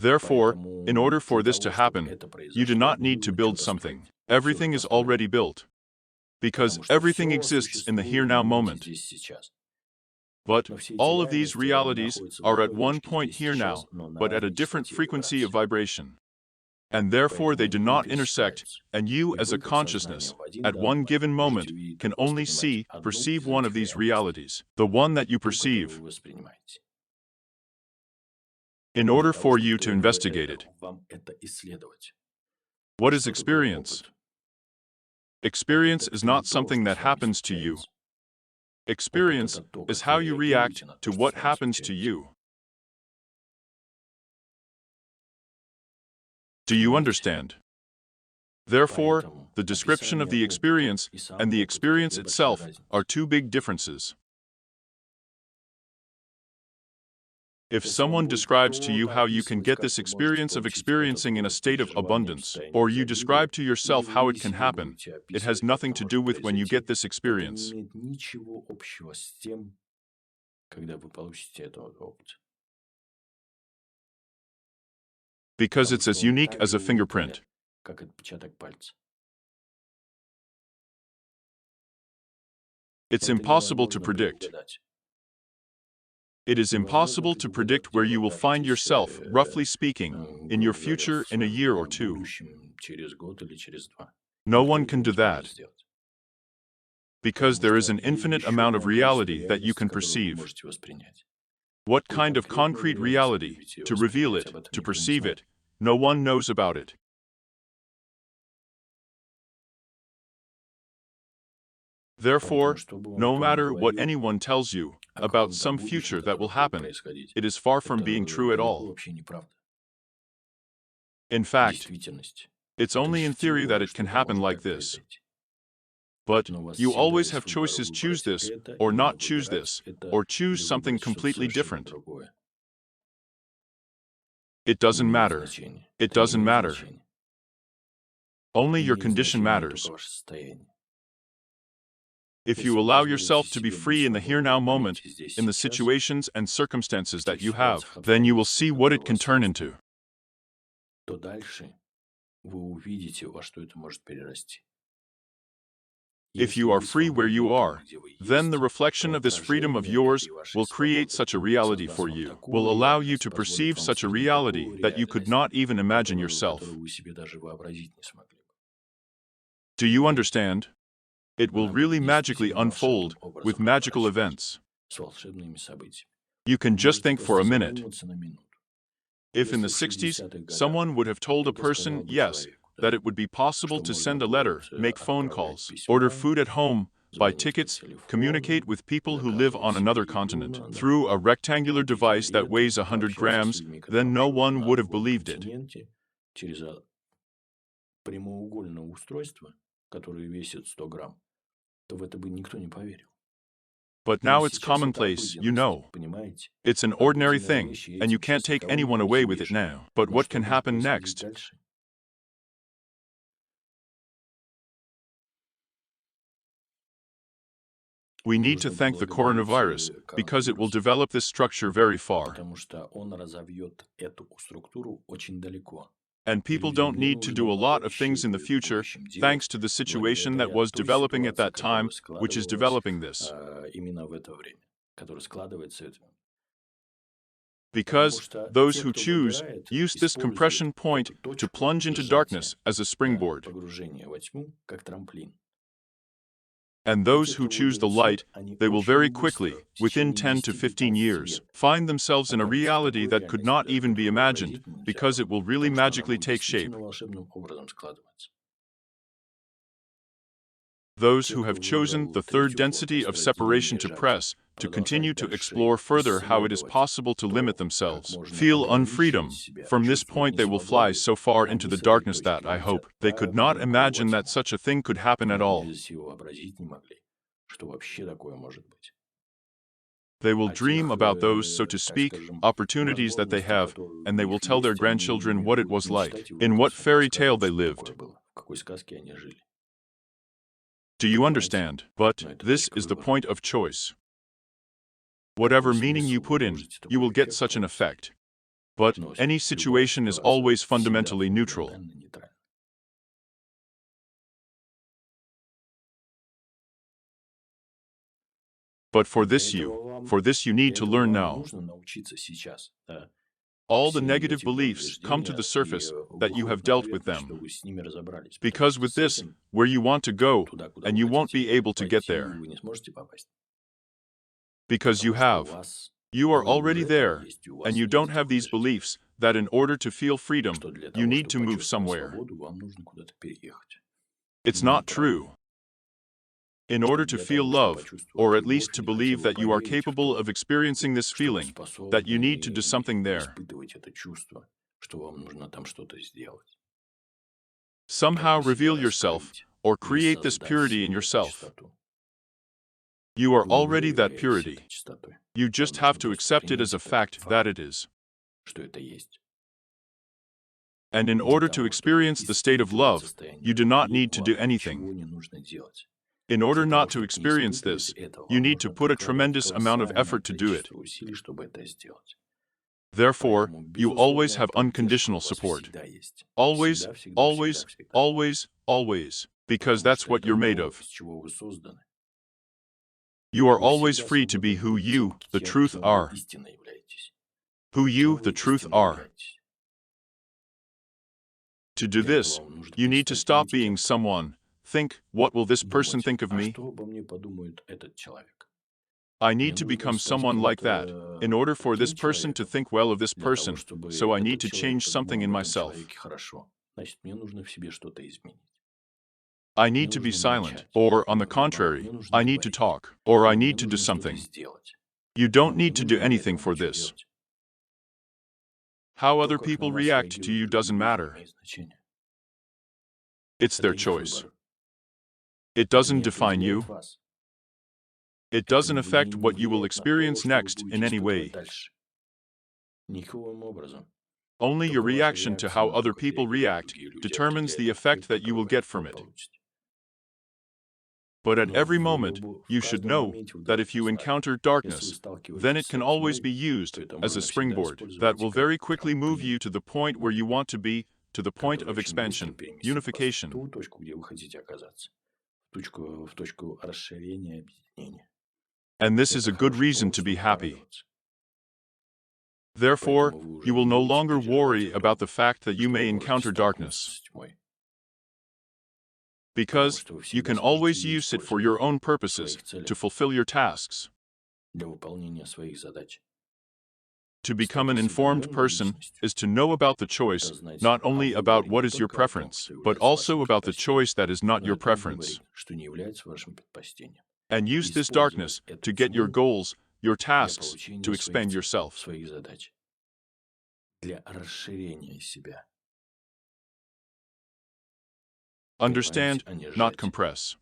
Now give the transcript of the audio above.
Therefore, in order for this to happen, you do not need to build something. Everything is already built. Because everything exists in the here-now moment. But all of these realities are at one point here now, but at a different frequency of vibration. And therefore they do not intersect, and you as a consciousness, at one given moment, can only perceive one of these realities, the one that you perceive. In order for you to investigate it. What is experience? Experience is not something that happens to you. Experience is how you react to what happens to you. Do you understand? Therefore, the description of the experience and the experience itself are two big differences. If someone describes to you how you can get this experience of experiencing in a state of abundance, or you describe to yourself how it can happen, it has nothing to do with when you get this experience. Because it's as unique as a fingerprint. It's impossible to predict. It is impossible to predict where you will find yourself, roughly speaking, in your future in a year or two. No one can do that. Because there is an infinite amount of reality that you can perceive. What kind of concrete reality, to reveal it, to perceive it, no one knows about it. Therefore, no matter what anyone tells you about some future that will happen, it is far from being true at all. In fact, it's only in theory that it can happen like this. But you always have choices: choose this, or not choose this, or choose something completely different. It doesn't matter. It doesn't matter. Only your condition matters. If you allow yourself to be free in the here-now moment, in the situations and circumstances that you have, then you will see what it can turn into. If you are free where you are, then the reflection of this freedom of yours will create such a reality for you, will allow you to perceive such a reality that you could not even imagine yourself. Do you understand? It will really magically unfold with magical events. You can just think for a minute. If in the 60s, someone would have told a person, yes, that it would be possible to send a letter, make phone calls, order food at home, buy tickets, communicate with people who live on another continent through a rectangular device that weighs 100 grams, then no one would have believed it. But now it's commonplace, you know. It's an ordinary thing, and you can't take anyone away with it now. But what can happen next? We need to thank the coronavirus, because it will develop this structure very far. And people don't need to do a lot of things in the future, thanks to the situation that was developing at that time, which is developing this. Because those who choose use this compression point to plunge into darkness as a springboard. And those who choose the light, they will very quickly, within 10 to 15 years, find themselves in a reality that could not even be imagined, because it will really magically take shape. Those who have chosen the third density of separation to press, to continue to explore further how it is possible to limit themselves, feel unfreedom. From this point they will fly so far into the darkness that, I hope, they could not imagine that such a thing could happen at all. They will dream about those, so to speak, opportunities that they have, and they will tell their grandchildren what it was like, in what fairy tale they lived. Do you understand? But this is the point of choice. Whatever meaning you put in, you will get such an effect. But any situation is always fundamentally neutral. But for this you need to learn now. All the negative beliefs come to the surface that you have dealt with them. Because with this, where you want to go, and you won't be able to get there. Because you are already there, and you don't have these beliefs that in order to feel freedom, you need to move somewhere. It's not true. In order to feel love, or at least to believe that you are capable of experiencing this feeling, that you need to do something there. Somehow reveal yourself, or create this purity in yourself. You are already that purity. You just have to accept it as a fact that it is. And in order to experience the state of love, you do not need to do anything. In order not to experience this, you need to put a tremendous amount of effort to do it. Therefore, you always have unconditional support. Always, always, always, always, because that's what you're made of. You are always free to be who you, the truth, are. Who you, the truth, are. To do this, you need to stop being someone. Think, what will this person think of me? I need to become someone like that, in order for this person to think well of this person, so I need to change something in myself. I need to be silent, or on the contrary, I need to talk, or I need to do something. You don't need to do anything for this. How other people react to you doesn't matter. It's their choice. It doesn't define you. It doesn't affect what you will experience next in any way. Only your reaction to how other people react determines the effect that you will get from it. But at every moment, you should know that if you encounter darkness, then it can always be used as a springboard that will very quickly move you to the point where you want to be, to the point of expansion, unification. And this is a good reason to be happy. Therefore, you will no longer worry about the fact that you may encounter darkness. Because you can always use it for your own purposes, to fulfill your tasks. To become an informed person is to know about the choice, not only about what is your preference, but also about the choice that is not your preference. And use this darkness to get your goals, your tasks, to expand yourself. Understand, not compress.